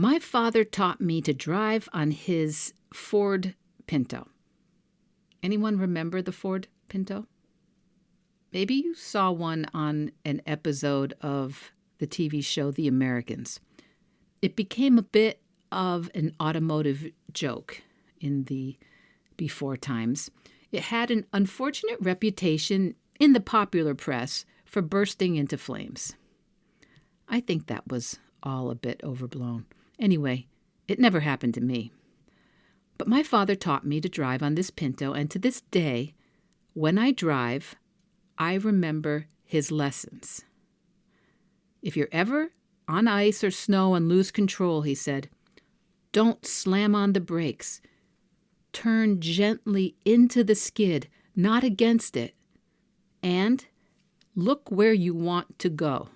My father taught me to drive on his Ford Pinto. Anyone remember the Ford Pinto? Maybe you saw one on an episode of the TV show The Americans. It became a bit of an automotive joke in the before times. It had an unfortunate reputation in the popular press for bursting into flames. I think that was all a bit overblown. Anyway, it never happened to me. But my father taught me to drive on this Pinto, and to this day, when I drive, I remember his lessons. If you're ever on ice or snow and lose control, he said, don't slam on the brakes. Turn gently into the skid, not against it. And look where you want to go.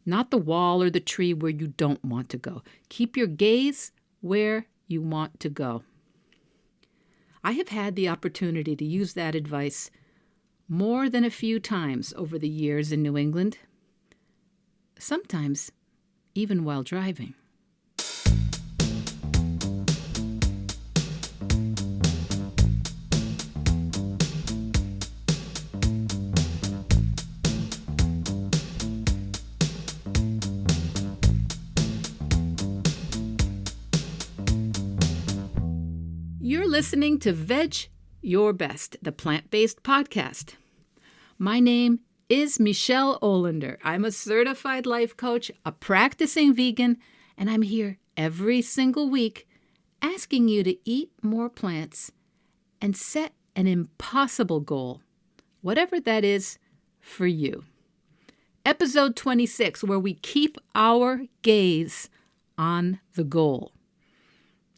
Not the wall or the tree where you don't want to go. Keep your gaze where you want to go. I have had the opportunity to use that advice more than a few times over the years in New England, sometimes even while driving. You're listening to Vedge, Your Best, the plant-based podcast. My name is Michelle Olander. I'm a certified life coach, a practicing vegan, and I'm here every single week asking you to eat more plants and set an impossible goal, whatever that is for you. Episode 26, where we keep our gaze on the goal.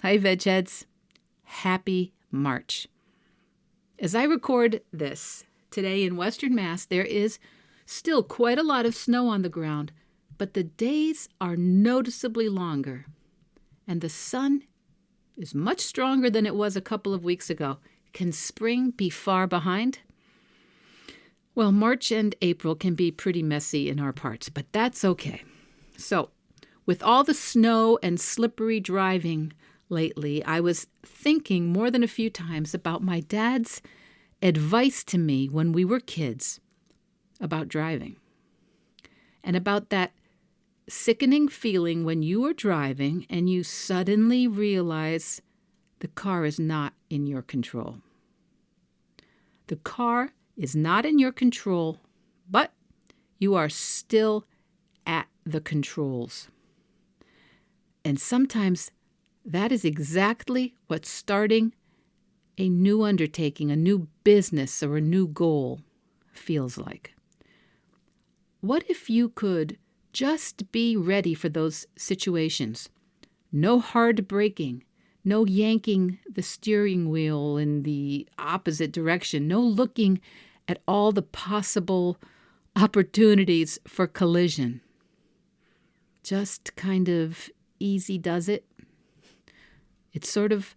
Hi, Veg Heads. Happy March. As I record this, today in Western Mass, there is still quite a lot of snow on the ground, but the days are noticeably longer, and the sun is much stronger than it was a couple of weeks ago. Can spring be far behind? Well, March and April can be pretty messy in our parts, but that's okay. So, with all the snow and slippery driving lately, I was thinking more than a few times about my dad's advice to me when we were kids about driving, and about that sickening feeling when you are driving and you suddenly realize the car is not in your control. The car is not in your control, but you are still at the controls. And sometimes that is exactly what starting a new undertaking, a new business, or a new goal feels like. What if you could just be ready for those situations? No hard braking, no yanking the steering wheel in the opposite direction, no looking at all the possible opportunities for collision. Just kind of easy does it. It's sort of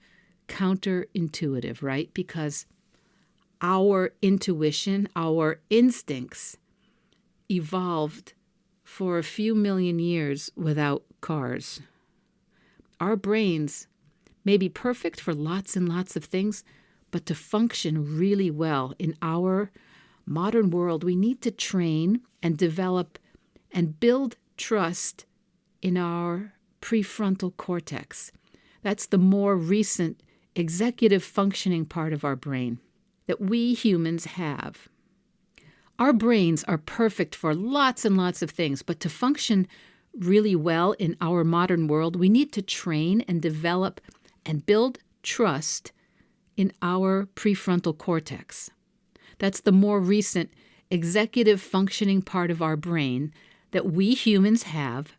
counterintuitive, right? Because our intuition, our instincts evolved for a few million years without cars. Our brains may be perfect for lots and lots of things, but to function really well in our modern world, we need to train and develop and build trust in our prefrontal cortex. That's the more recent executive functioning part of our brain that we humans have. Our brains are perfect for lots and lots of things, but to function really well in our modern world, we need to train and develop and build trust in our prefrontal cortex. That's the more recent executive functioning part of our brain that we humans have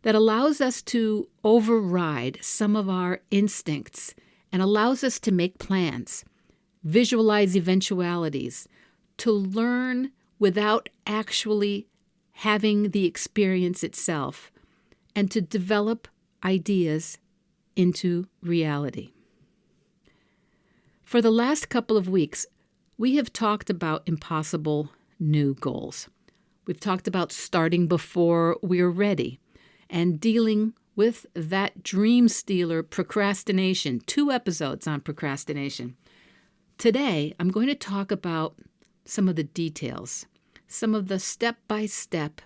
that allows us to override some of our instincts and allows us to make plans, visualize eventualities, to learn without actually having the experience itself, and to develop ideas into reality. For the last couple of weeks, we have talked about impossible new goals. We've talked about starting before we're ready and dealing with that dream stealer, procrastination. 2 episodes on procrastination. Today, I'm going to talk about some of the details, some of the step-by-step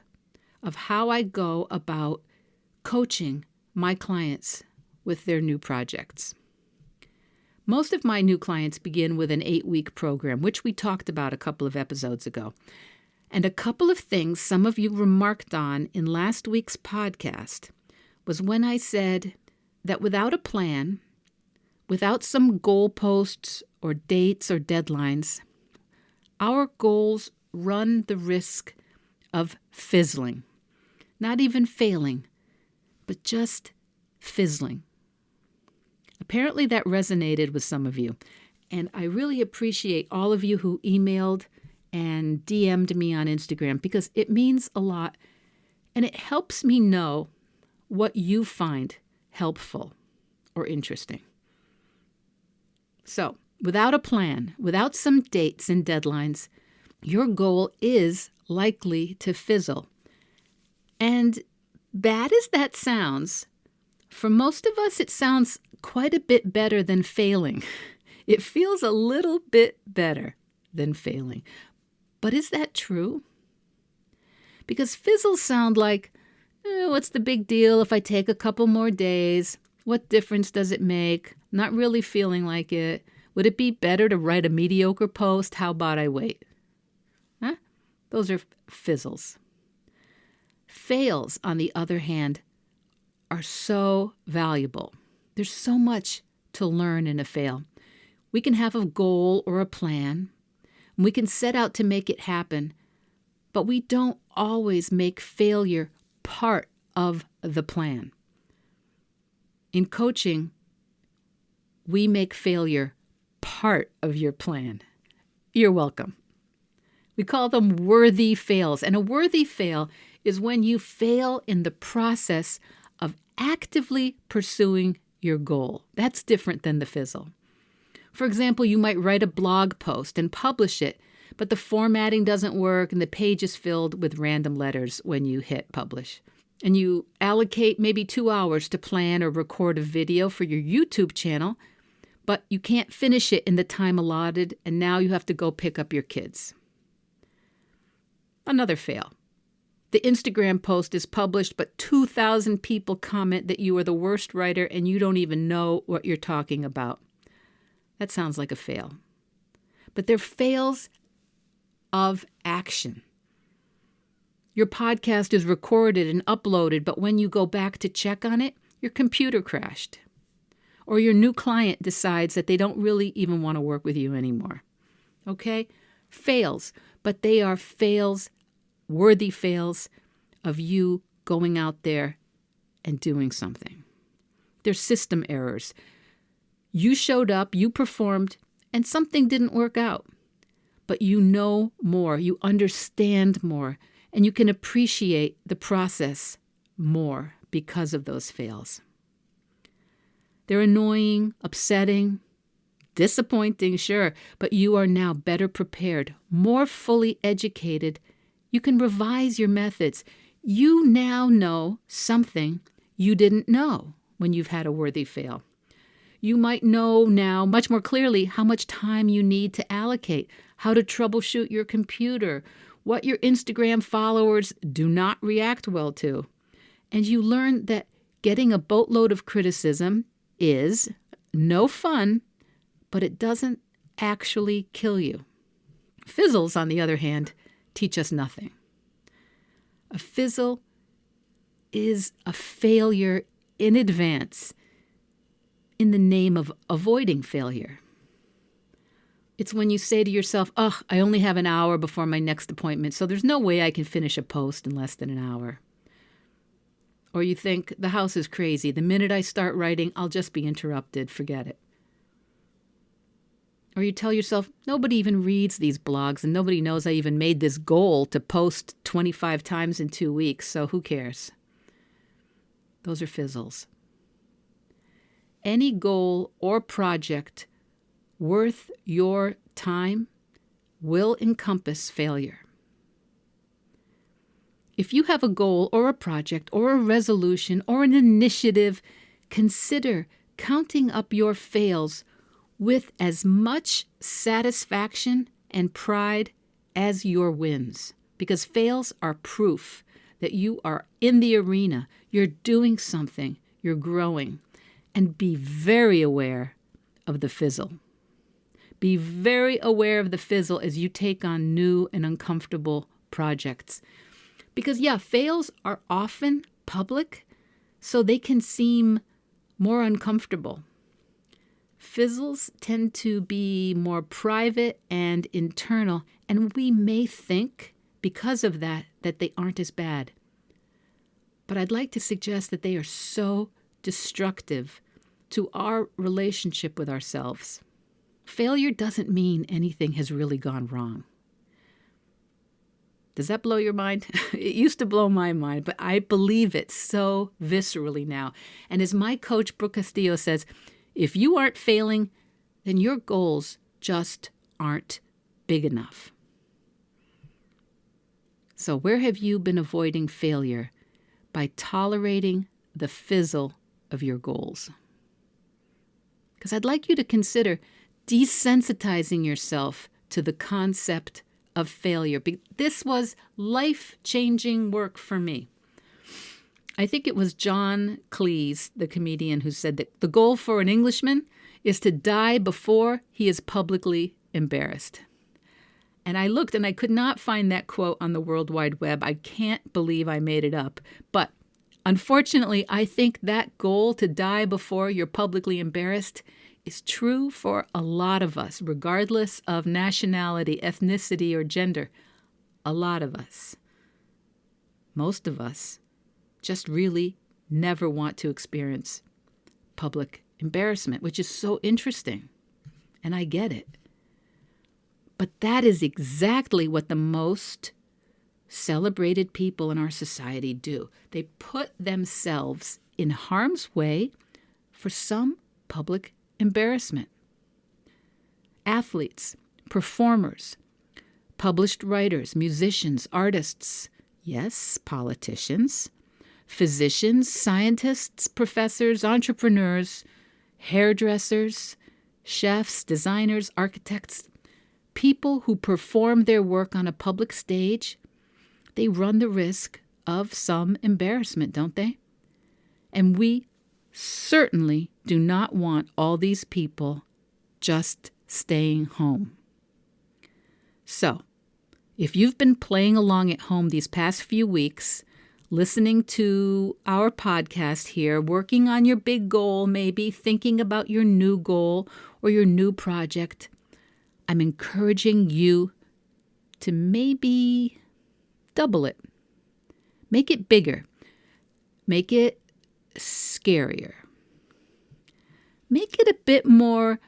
of how I go about coaching my clients with their new projects. Most of my new clients begin with an 8-week program, which we talked about a couple of episodes ago. And a couple of things some of you remarked on in last week's podcast was when I said that without a plan, without some goalposts or dates or deadlines, our goals run the risk of fizzling. Not even failing, but just fizzling. Apparently that resonated with some of you, and I really appreciate all of you who emailed and DM'd me on Instagram because it means a lot, and it helps me know what you find helpful or interesting. So, without a plan, without some dates and deadlines, your goal is likely to fizzle. And bad as that sounds, for most of us, it sounds quite a bit better than failing. It feels a little bit better than failing. But is that true? Because fizzles sound like, what's the big deal if I take a couple more days? What difference does it make? Not really feeling like it. Would it be better to write a mediocre post? How about I wait? Huh? Those are fizzles. Fails, on the other hand, are so valuable. There's so much to learn in a fail. We can have a goal or a plan, and we can set out to make it happen, but we don't always make failure part of the plan. In coaching, we make failure part of your plan. You're welcome. We call them worthy fails, and a worthy fail is when you fail in the process of actively pursuing your goal. That's different than the fizzle. For example, you might write a blog post and publish it, but the formatting doesn't work and the page is filled with random letters when you hit publish. And you allocate maybe 2 hours to plan or record a video for your YouTube channel, but you can't finish it in the time allotted, and now you have to go pick up your kids. Another fail. The Instagram post is published, but 2,000 people comment that you are the worst writer and you don't even know what you're talking about. That sounds like a fail. But they're fails of action. Your podcast is recorded and uploaded, but when you go back to check on it, your computer crashed. Or your new client decides that they don't really even want to work with you anymore. Okay? Fails, but they are fails, worthy fails of you going out there and doing something. They're system errors. You showed up, you performed, and something didn't work out. But you know more, you understand more, and you can appreciate the process more because of those fails. They're annoying, upsetting, disappointing, sure, but you are now better prepared, more fully educated. You can revise your methods. You now know something you didn't know when you've had a worthy fail. You might know now much more clearly how much time you need to allocate, how to troubleshoot your computer, what your Instagram followers do not react well to. And you learn that getting a boatload of criticism is no fun, but it doesn't actually kill you. Fizzles, on the other hand, teach us nothing. A fizzle is a failure in advance in the name of avoiding failure. It's when you say to yourself, I only have an hour before my next appointment, so there's no way I can finish a post in less than an hour. Or you think, the house is crazy. The minute I start writing, I'll just be interrupted. Forget it. Or you tell yourself, nobody even reads these blogs and nobody knows I even made this goal to post 25 times in 2 weeks, so who cares? Those are fizzles. Any goal or project worth your time will encompass failure. If you have a goal or a project or a resolution or an initiative, consider counting up your fails with as much satisfaction and pride as your wins, because fails are proof that you are in the arena, you're doing something, you're growing. And be very aware of the fizzle. Be very aware of the fizzle as you take on new and uncomfortable projects. Because, fails are often public, so they can seem more uncomfortable. Fizzles tend to be more private and internal, and we may think, because of that they aren't as bad. But I'd like to suggest that they are so destructive to our relationship with ourselves. Failure doesn't mean anything has really gone wrong. Does that blow your mind? It used to blow my mind, but I believe it so viscerally now. And as my coach, Brooke Castillo, says, if you aren't failing, then your goals just aren't big enough. So where have you been avoiding failure by tolerating the fizzle of your goals? Because I'd like you to consider desensitizing yourself to the concept of failure. This was life-changing work for me. I think it was John Cleese, the comedian, who said that the goal for an Englishman is to die before he is publicly embarrassed. And I looked and I could not find that quote on the World Wide Web. I can't believe I made it up. But unfortunately, I think that goal to die before you're publicly embarrassed is true for a lot of us, regardless of nationality, ethnicity, or gender. A lot of us. Most of us just really never want to experience public embarrassment, which is so interesting. And I get it. But that is exactly what the most celebrated people in our society do. They put themselves in harm's way for some public embarrassment. Athletes, performers, published writers, musicians, artists, yes, politicians, physicians, scientists, professors, entrepreneurs, hairdressers, chefs, designers, architects, people who perform their work on a public stage, they run the risk of some embarrassment, don't they? And we certainly do not want all these people just staying home. So, if you've been playing along at home these past few weeks, listening to our podcast here, working on your big goal, maybe thinking about your new goal or your new project, I'm encouraging you to maybe double it. Make it bigger. Make it scarier. Make it a bit more,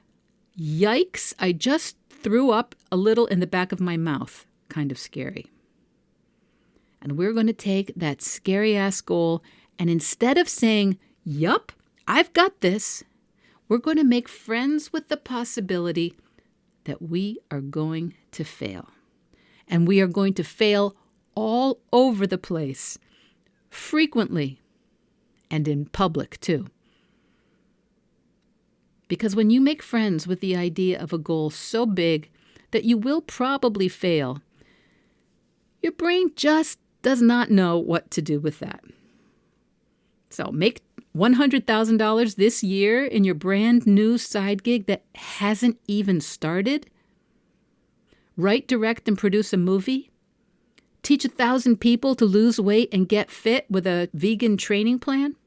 yikes, I just threw up a little in the back of my mouth, kind of scary. And we're going to take that scary-ass goal, and instead of saying, yup, I've got this, we're going to make friends with the possibility that we are going to fail. And we are going to fail all over the place, frequently, and in public too. Because when you make friends with the idea of a goal so big that you will probably fail, your brain just does not know what to do with that. So make $100,000 this year in your brand new side gig that hasn't even started. Write, direct, and produce a movie. Teach 1,000 people to lose weight and get fit with a vegan training plan.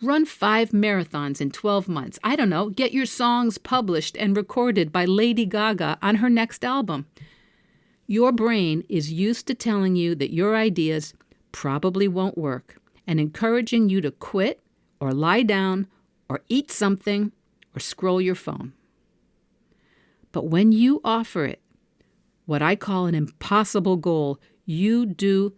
Run 5 marathons in 12 months. I don't know, get your songs published and recorded by Lady Gaga on her next album. Your brain is used to telling you that your ideas probably won't work and encouraging you to quit or lie down or eat something or scroll your phone. But when you offer it, what I call an impossible goal, you do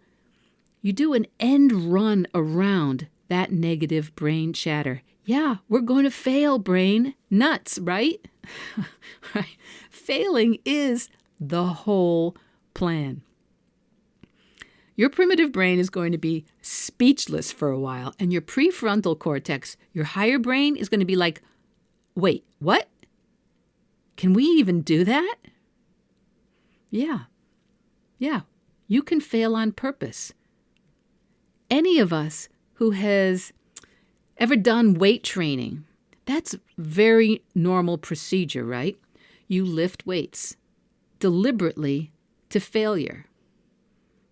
an end run around that negative brain chatter. Yeah, we're going to fail, brain. Nuts, right? Right. Failing is the whole plan. your primitive brain is going to be speechless for a while, and your prefrontal cortex, your higher brain, is going to be like, wait, what? Can we even do that? Yeah. You can fail on purpose. Any of us who has ever done weight training, that's very normal procedure, right? You lift weights deliberately to failure.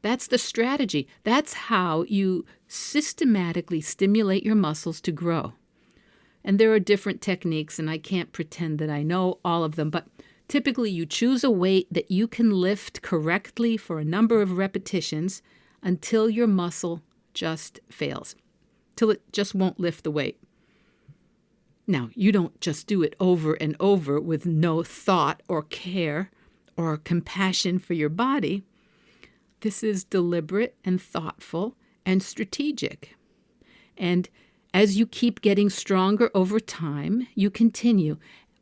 That's the strategy. That's how you systematically stimulate your muscles to grow. And there are different techniques, and I can't pretend that I know all of them, but typically you choose a weight that you can lift correctly for a number of repetitions until your muscle just fails, till it just won't lift the weight. Now, you don't just do it over and over with no thought or care or compassion for your body. This is deliberate and thoughtful and strategic. And as you keep getting stronger over time, you continue.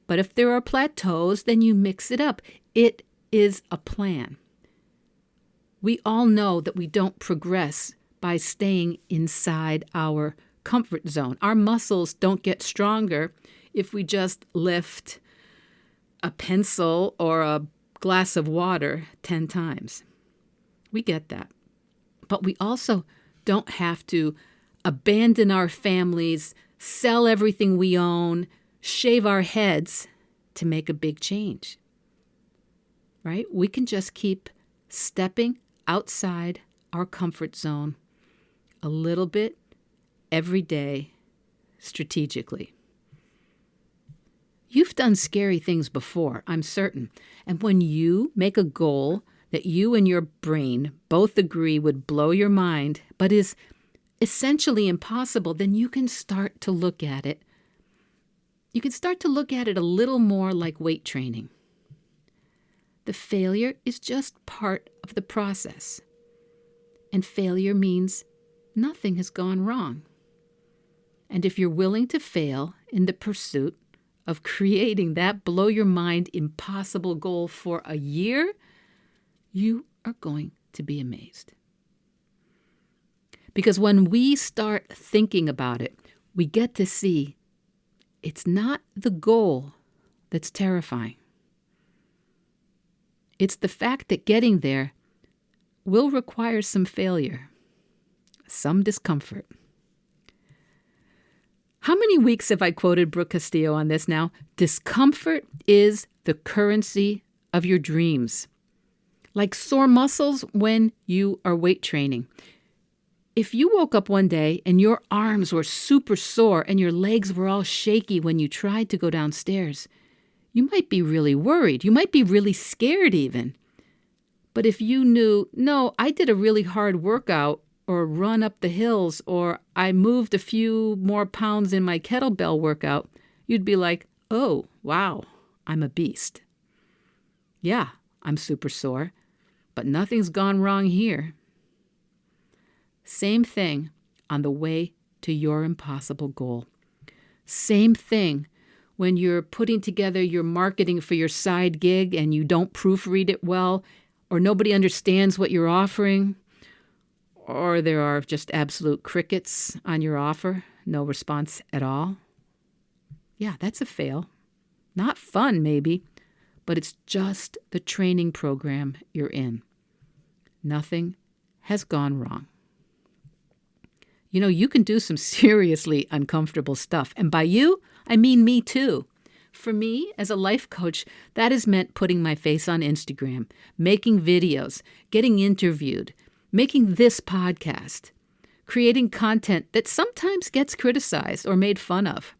But if there are plateaus, then you mix it up. It is a plan. We all know that we don't progress by staying inside our comfort zone. Our muscles don't get stronger if we just lift a pencil or a glass of water 10 times. We get that. But we also don't have to abandon our families, sell everything we own, shave our heads to make a big change. Right? We can just keep stepping outside our comfort zone a little bit every day strategically. You've done scary things before, I'm certain. And when you make a goal that you and your brain both agree would blow your mind, but is essentially impossible, then you can start to look at it. You can start to look at it a little more like weight training. The failure is just part of the process. And failure means nothing has gone wrong. And if you're willing to fail in the pursuit of creating that blow-your-mind impossible goal for a year, you are going to be amazed. Because when we start thinking about it, we get to see it's not the goal that's terrifying. It's the fact that getting there will require some failure, some discomfort. How many weeks have I quoted Brooke Castillo on this now? Discomfort is the currency of your dreams. Like sore muscles when you are weight training. If you woke up one day and your arms were super sore and your legs were all shaky when you tried to go downstairs, you might be really worried. You might be really scared even. But if you knew, no, I did a really hard workout or run up the hills or I moved a few more pounds in my kettlebell workout, you'd be like, oh, wow, I'm a beast. Yeah, I'm super sore, but nothing's gone wrong here. Same thing on the way to your impossible goal. Same thing when you're putting together your marketing for your side gig and you don't proofread it well, or nobody understands what you're offering, or there are just absolute crickets on your offer, no response at all. Yeah, that's a fail. Not fun, maybe, but it's just the training program you're in. Nothing has gone wrong. You know, you can do some seriously uncomfortable stuff. And by you, I mean me too. For me, as a life coach, that has meant putting my face on Instagram, making videos, getting interviewed, making this podcast, creating content that sometimes gets criticized or made fun of.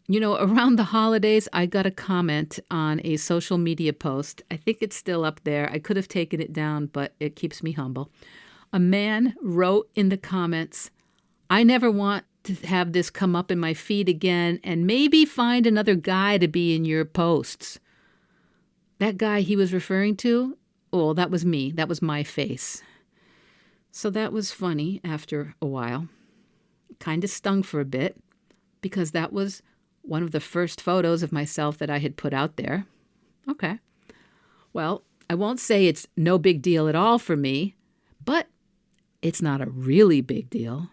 You know, around the holidays, I got a comment on a social media post. I think it's still up there. I could have taken it down, but it keeps me humble. A man wrote in the comments, I never want to have this come up in my feed again and maybe find another guy to be in your posts. That guy he was referring to, well, that was me. That was my face. So that was funny after a while. Kind of stung for a bit because that was one of the first photos of myself that I had put out there. Okay. Well, I won't say it's no big deal at all for me, But it's not a really big deal.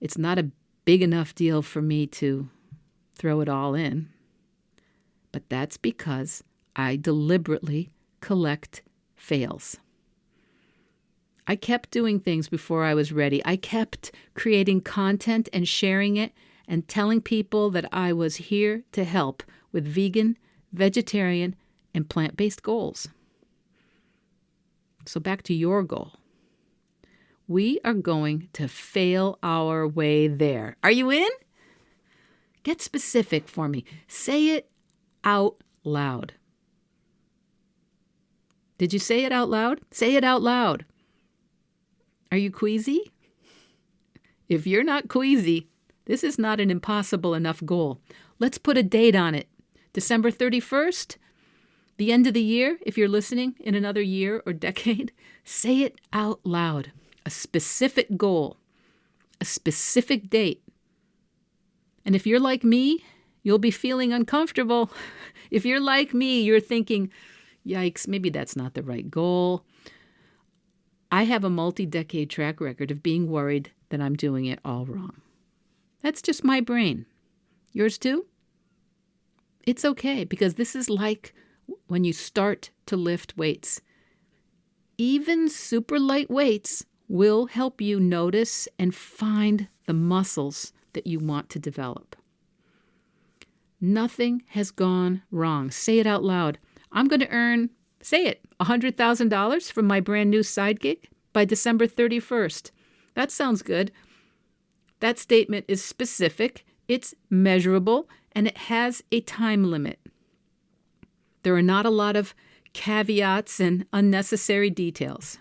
It's not a big enough deal for me to throw it all in. But that's because I deliberately collect fails. I kept doing things before I was ready. I kept creating content and sharing it and telling people that I was here to help with vegan, vegetarian, and plant-based goals. So back to your goal. We are going to fail our way there. Are you in? Get specific for me. Say it out loud. Did you say it out loud? Say it out loud. Are you queasy? If you're not queasy, this is not an impossible enough goal. Let's put a date on it. December 31st, the end of the year, if you're listening in another year or decade, say it out loud. A specific goal, a specific date. And if you're like me, you'll be feeling uncomfortable. If you're like me, you're thinking, yikes, maybe that's not the right goal. I have a multi-decade track record of being worried that I'm doing it all wrong. That's just my brain. Yours too? It's okay, because this is like when you start to lift weights. Even super light weights will help you notice and find the muscles that you want to develop. Nothing has gone wrong. Say it out loud. I'm going to earn, say it, $100,000 from my brand new side gig by December 31st. That sounds good. That statement is specific, it's measurable, and it has a time limit. There are not a lot of caveats and unnecessary details.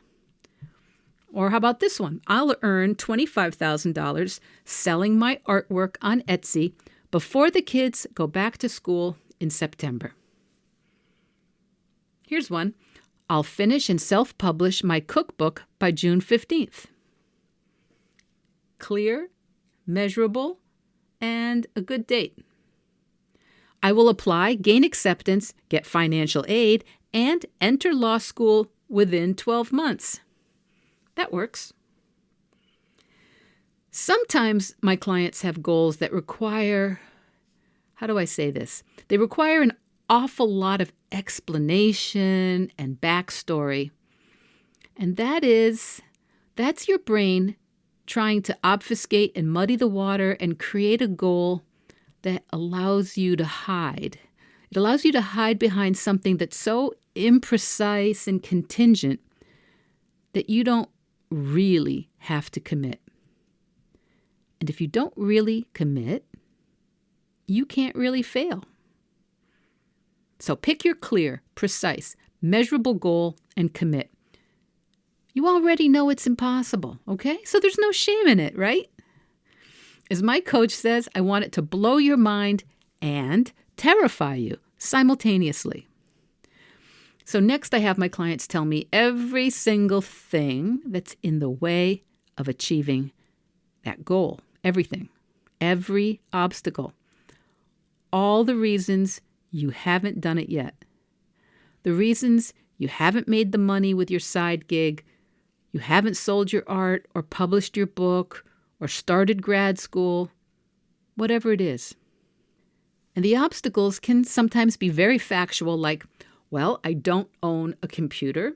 Or how about this one? I'll earn $25,000 selling my artwork on Etsy before the kids go back to school in September. Here's one. I'll finish and self-publish my cookbook by June 15th. Clear, measurable, and a good date. I will apply, gain acceptance, get financial aid, and enter law school within 12 months. That works. Sometimes my clients have goals that require, how do I say this? They require an awful lot of explanation and backstory. And that's your brain trying to obfuscate and muddy the water and create a goal that allows you to hide. It allows you to hide behind something that's so imprecise and contingent that you don't really have to commit. And if you don't really commit, you can't really fail. So pick your clear, precise, measurable goal and commit. You already know it's impossible, okay? So there's no shame in it, right? As my coach says, I want it to blow your mind and terrify you simultaneously. So next I have my clients tell me every single thing that's in the way of achieving that goal. Everything. Every obstacle. All the reasons you haven't done it yet. The reasons you haven't made the money with your side gig, you haven't sold your art or published your book or started grad school, whatever it is. And the obstacles can sometimes be very factual, like, well, I don't own a computer,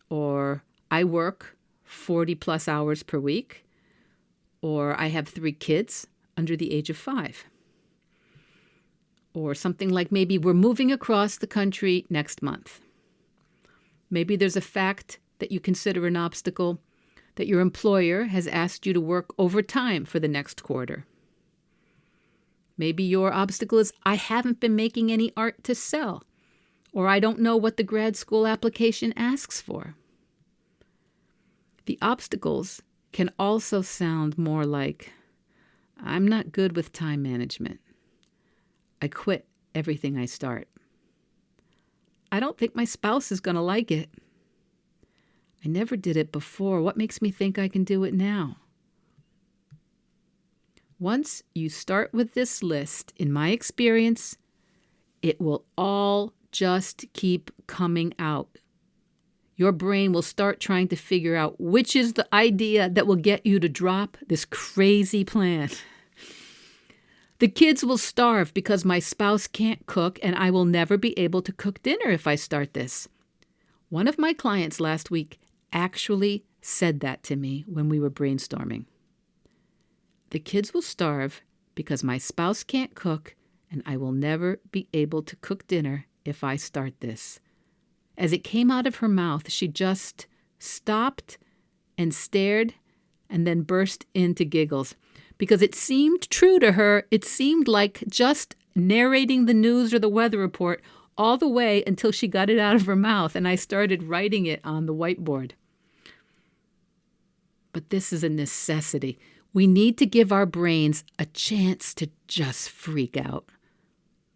or I work 40 plus hours per week, or I have 3 kids under the age of 5. Or something like maybe we're moving across the country next month. Maybe there's a fact that you consider an obstacle, that your employer has asked you to work overtime for the next quarter. Maybe your obstacle is, I haven't been making any art to sell, or I don't know what the grad school application asks for. The obstacles can also sound more like, I'm not good with time management. I quit everything I start. I don't think my spouse is going to like it. I never did it before. What makes me think I can do it now? Once you start with this list, in my experience, it will all just keep coming out. your brain will start trying to figure out which is the idea that will get you to drop this crazy plan. The kids will starve because my spouse can't cook and I will never be able to cook dinner if I start this. One of my clients last week actually said that to me when we were brainstorming. The kids will starve because my spouse can't cook and I will never be able to cook dinner if I start this. As it came out of her mouth, she just stopped and stared and then burst into giggles. Because it seemed true to her. It seemed like just narrating the news or the weather report all the way until she got it out of her mouth and I started writing it on the whiteboard. But this is a necessity. We need to give our brains a chance to just freak out.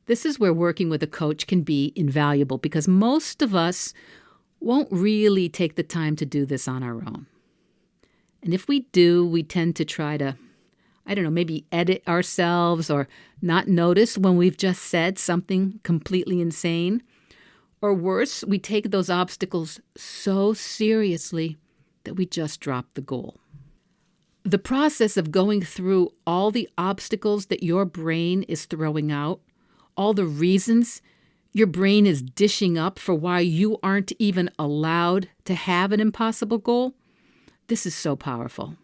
This is where working with a coach can be invaluable because most of us won't really take the time to do this on our own. And if we do, we tend to try to maybe edit ourselves or not notice when we've just said something completely insane. Or worse, we take those obstacles so seriously that we just drop the goal. The process of going through all the obstacles that your brain is throwing out, all the reasons your brain is dishing up for why you aren't even allowed to have an impossible goal, this is so powerful.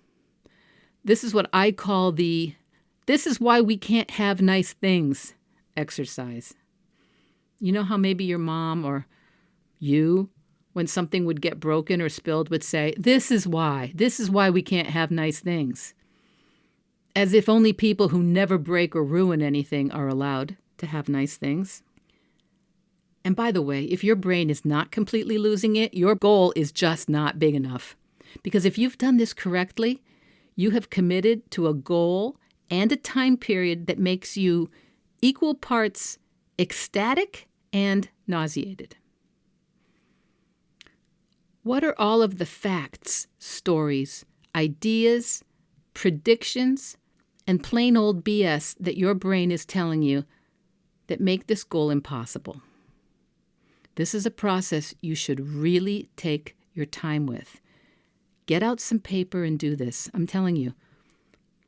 This is what I call this is why we can't have nice things exercise. You know how maybe your mom or you, when something would get broken or spilled, would say, this is why we can't have nice things. As if only people who never break or ruin anything are allowed to have nice things. And by the way, if your brain is not completely losing it, your goal is just not big enough. Because if you've done this correctly, you have committed to a goal and a time period that makes you equal parts ecstatic and nauseated. What are all of the facts, stories, ideas, predictions, and plain old BS that your brain is telling you that make this goal impossible? This is a process you should really take your time with. Get out some paper and do this. I'm telling you.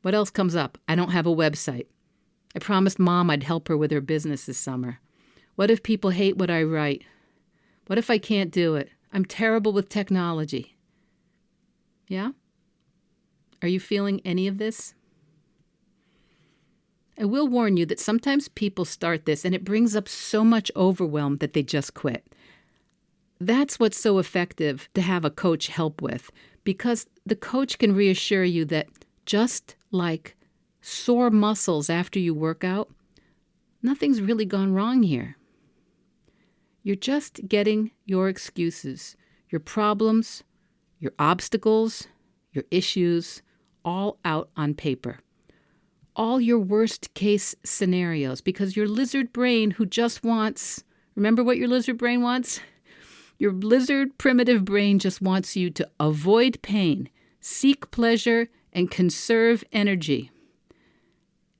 What else comes up? I don't have a website. I promised Mom I'd help her with her business this summer. What if people hate what I write? What if I can't do it? I'm terrible with technology. Yeah? Are you feeling any of this? I will warn you that sometimes people start this and it brings up so much overwhelm that they just quit. That's what's so effective to have a coach help with, because the coach can reassure you that just like sore muscles after you work out, nothing's really gone wrong here. You're just getting your excuses, your problems, your obstacles, your issues, all out on paper. All your worst case scenarios, because your lizard brain who just wants, remember what your lizard brain wants? Your lizard primitive brain just wants you to avoid pain, seek pleasure, and conserve energy.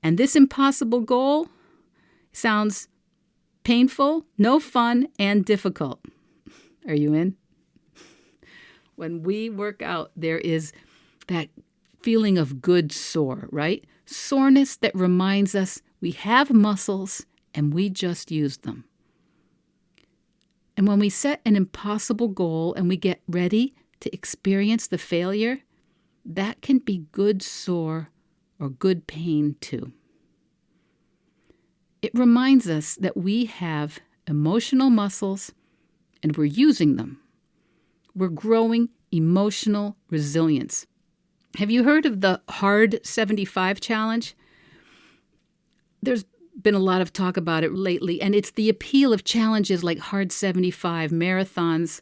And this impossible goal sounds painful, no fun, and difficult. Are you in? When we work out, there is that feeling of good sore, right? Soreness that reminds us we have muscles and we just use them. And when we set an impossible goal and we get ready to experience the failure, that can be good sore or good pain too. It reminds us that we have emotional muscles and we're using them. We're growing emotional resilience. Have you heard of the Hard 75 challenge? There's been a lot of talk about it lately, and it's the appeal of challenges like Hard 75, marathons,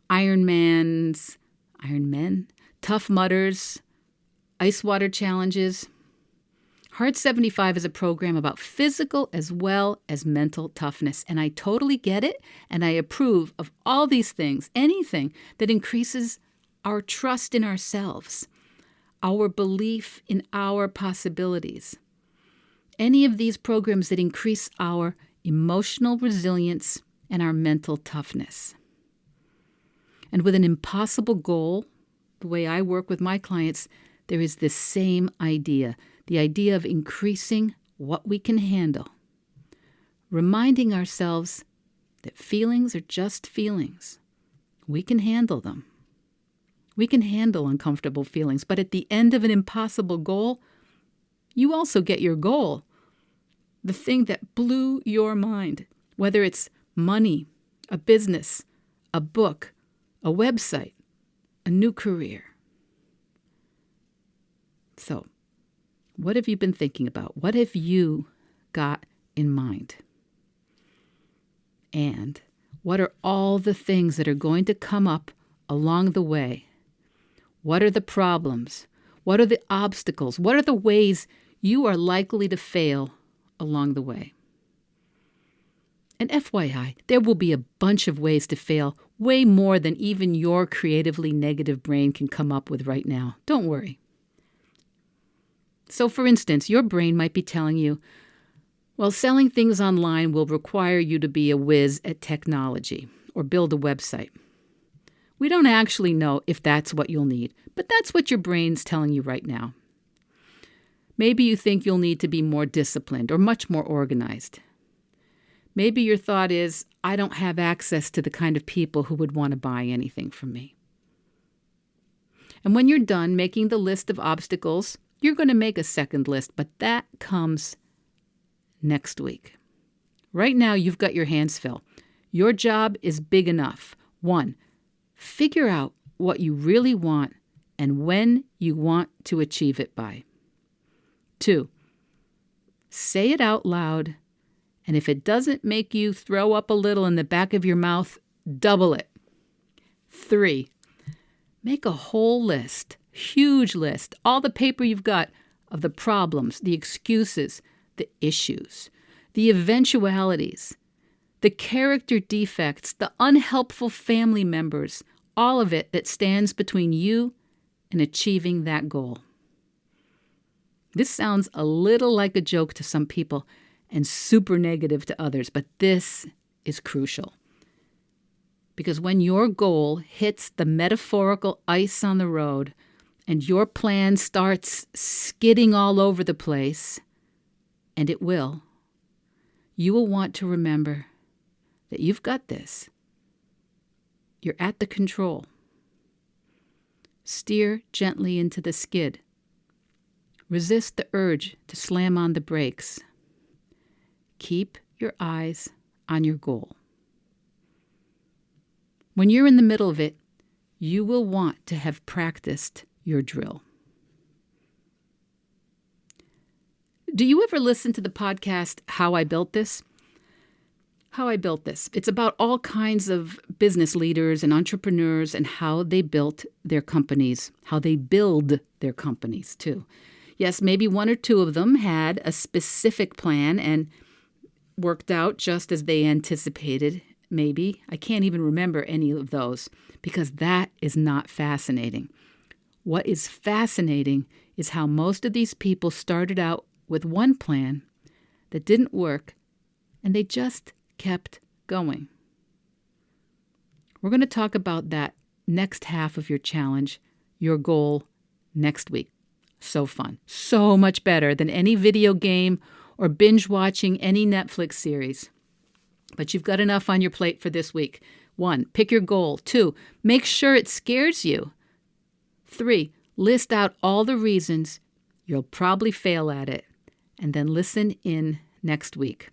Ironmen, Tough Mudders, ice water challenges. Hard 75 is a program about physical as well as mental toughness, and I totally get it, and I approve of all these things, anything that increases our trust in ourselves, our belief in our possibilities. Any of these programs that increase our emotional resilience and our mental toughness. And with an impossible goal, the way I work with my clients, there is this same idea, the idea of increasing what we can handle, reminding ourselves that feelings are just feelings. We can handle them. We can handle uncomfortable feelings, but at the end of an impossible goal, you also get your goal, the thing that blew your mind, whether it's money, a business, a book, a website, a new career. So, what have you been thinking about? What have you got in mind? And what are all the things that are going to come up along the way? What are the problems? What are the obstacles? What are the ways you are likely to fail along the way? And FYI, there will be a bunch of ways to fail, way more than even your creatively negative brain can come up with right now. Don't worry. So, for instance, your brain might be telling you, well, selling things online will require you to be a whiz at technology or build a website. We don't actually know if that's what you'll need, but that's what your brain's telling you right now. Maybe you think you'll need to be more disciplined or much more organized. Maybe your thought is, I don't have access to the kind of people who would want to buy anything from me. And when you're done making the list of obstacles, you're going to make a second list, but that comes next week. Right now, you've got your hands full. Your job is big enough. 1, figure out what you really want and when you want to achieve it by. 2, say it out loud, and if it doesn't make you throw up a little in the back of your mouth, double it. 3, make a whole list, huge list, all the paper you've got of the problems, the excuses, the issues, the eventualities, the character defects, the unhelpful family members, all of it that stands between you and achieving that goal. This sounds a little like a joke to some people and super negative to others, but this is crucial. Because when your goal hits the metaphorical ice on the road and your plan starts skidding all over the place, and it will, you will want to remember that you've got this. You're at the control. Steer gently into the skid. Resist the urge to slam on the brakes. Keep your eyes on your goal. When you're in the middle of it, you will want to have practiced your drill. Do you ever listen to the podcast, How I Built This? How I Built This. It's about all kinds of business leaders and entrepreneurs and how they built their companies, how they build their companies too. Yes, maybe 1 or 2 of them had a specific plan and worked out just as they anticipated. Maybe. I can't even remember any of those because that is not fascinating. What is fascinating is how most of these people started out with one plan that didn't work and they just kept going. We're going to talk about that next half of your challenge, your goal, next week. So fun. So much better than any video game or binge watching any Netflix series. But you've got enough on your plate for this week. 1, pick your goal. 2, make sure it scares you. 3, list out all the reasons you'll probably fail at it. And then listen in next week.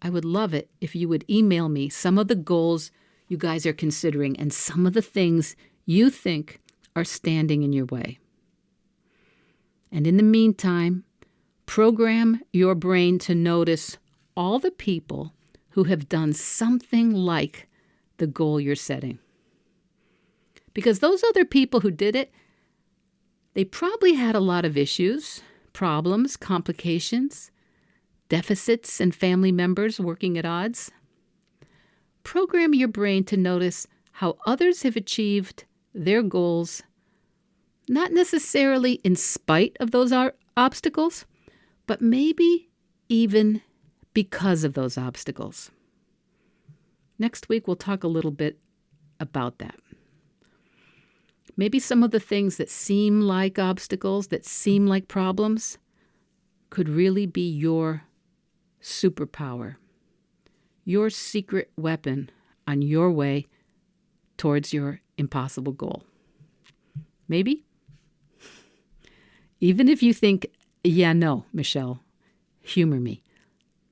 I would love it if you would email me some of the goals you guys are considering and some of the things you think are standing in your way. And in the meantime, program your brain to notice all the people who have done something like the goal you're setting. Because those other people who did it, they probably had a lot of issues, problems, complications, deficits, and family members working at odds. Program your brain to notice how others have achieved their goals, not necessarily in spite of those obstacles, but maybe even because of those obstacles. Next week, we'll talk a little bit about that. Maybe some of the things that seem like obstacles, that seem like problems, could really be your superpower, your secret weapon on your way towards your impossible goal. Maybe? Even if you think, yeah, no, Michelle, humor me.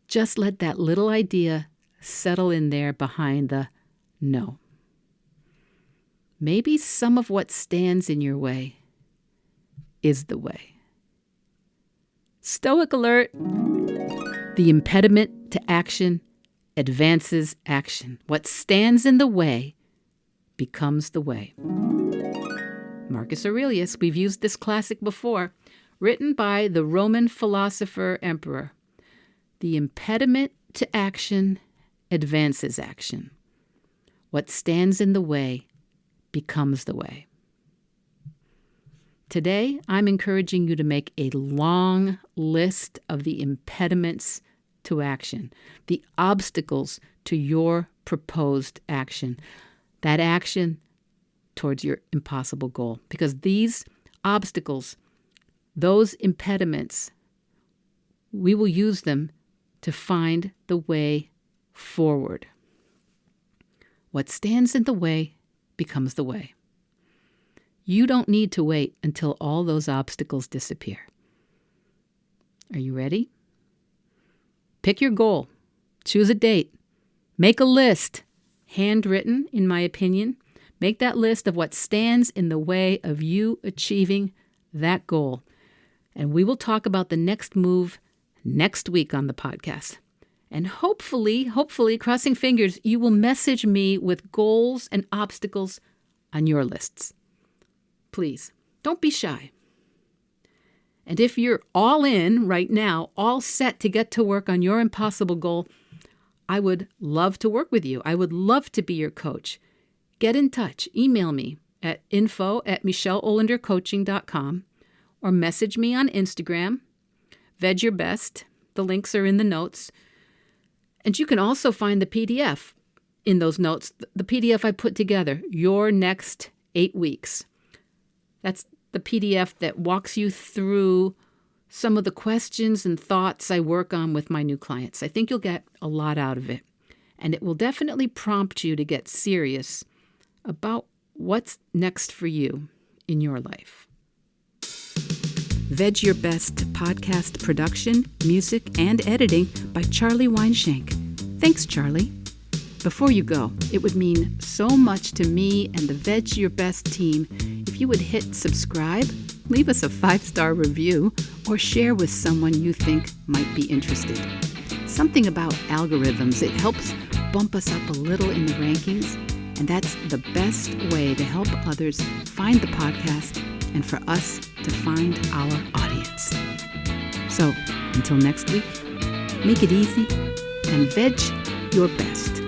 Just let that little idea settle in there behind the no. Maybe some of what stands in your way is the way. Stoic alert. The impediment to action advances action. What stands in the way becomes the way. Marcus Aurelius, we've used this classic before, written by the Roman philosopher emperor. The impediment to action advances action. What stands in the way becomes the way. Today, I'm encouraging you to make a long list of the impediments to action, the obstacles to your proposed action, that action towards your impossible goal. Because these obstacles, those impediments, we will use them to find the way forward. What stands in the way becomes the way. You don't need to wait until all those obstacles disappear. Are you ready? Pick your goal. Choose a date. Make a list. Handwritten, in my opinion. Make that list of what stands in the way of you achieving that goal. And we will talk about the next move next week on the podcast. And hopefully, crossing fingers, you will message me with goals and obstacles on your lists. Please, don't be shy. And if you're all in right now, all set to get to work on your impossible goal, I would love to work with you. I would love to be your coach. Get in touch. Email me at info@michelleolendercoaching.com or message me on Instagram, Vedge Your Best. The links are in the notes. And you can also find the PDF in those notes, the PDF I put together, Your Next 8 Weeks. That's the PDF that walks you through some of the questions and thoughts I work on with my new clients. I think you'll get a lot out of it. And it will definitely prompt you to get serious about what's next for you in your life. Vedge Your Best podcast production, music, and editing by Charlie Weinshank. Thanks, Charlie. Before you go, it would mean so much to me and the Vedge Your Best team if you would hit subscribe, leave us a 5-star review, or share with someone you think might be interested. Something about algorithms, it helps bump us up a little in the rankings, and that's the best way to help others find the podcast and for us to find our audience. So, until next week, make it easy and veg your best.